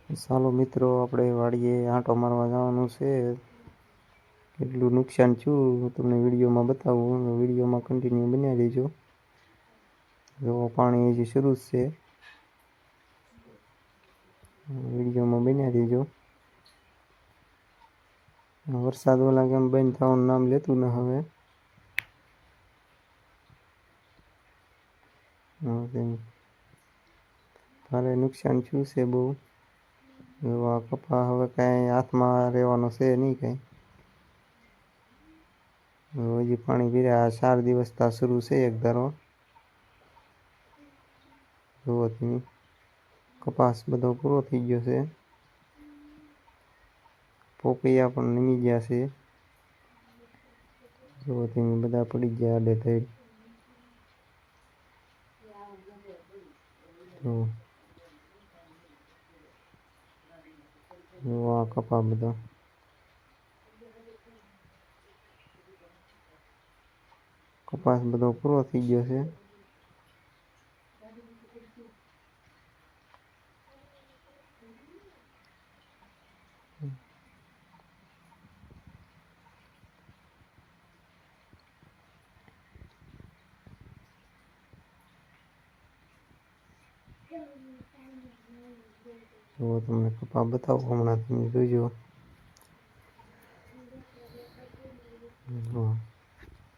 ચાલો મિત્રો, આપણે વાડીએ આંટો મારવા જવાનું છે. કેટલું નુકસાન થયું તમને વિડીયોમાં બતાવું. વિડીયોમાં કન્ટિન્યુ બન્યા રહેજો. જો પાણી હજી શરૂ જ છે. વિડીયોમાં બન્યા રહેજો. વરસાદ ઓલા કેમ બંધ થવાનું નામ લેતું ન હવે. ભારે નુકસાન થયું છે બહુ. એવા કપા હવે કાંઈ હાથમાં રહેવાનો છે નહીં કાંઈ. હજી પાણી પીર્યા 4 દિવસ તા શરૂ છે એક ધારો. જુઓ તમે, કપાસ બધો પૂરો થઈ ગયો છે. પોપૈયા પણ નમી ગયા છે. જુઓ તમે, બધા પડી ગયા આડેધડ. જુઓ આ કપા બધા. કપાસ બધો પૂરો થઈ ગયો છે. જો તમને કપા બતાવો હમણાં, તમે જોજો.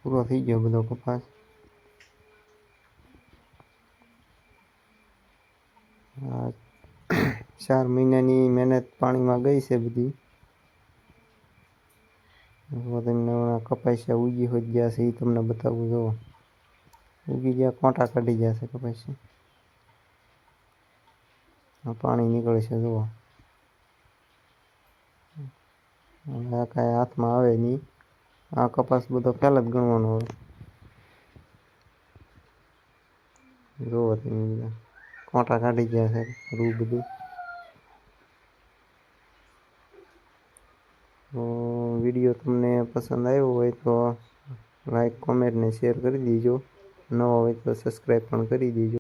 પૂરો થઈ ગયો બધો કપાસ. 4 મહિનાની મહેનત પાણીમાં ગઈ છે બધી. તમને કપાસિયા ઉગી હોઈ ગયા છે એ તમને બતાવું. જો ઉગી ગયા, કોંટા કાઢી ગયા છે કપાસિયા. પાણી નીકળે છે જુઓ. આ કાંઈ હાથમાં આવે નહીં. આ કપાસ બધો ફેલ જ ગણવાનો હવે. જુઓ તમે, બધા કોંટા કાઢી ગયા છે રૂ બધું. તો વિડીયો તમને પસંદ આવ્યો હોય તો લાઈક, કોમેન્ટ ને શેર કરી દેજો. નવા હોય તો સબસ્ક્રાઈબ પણ કરી દેજો.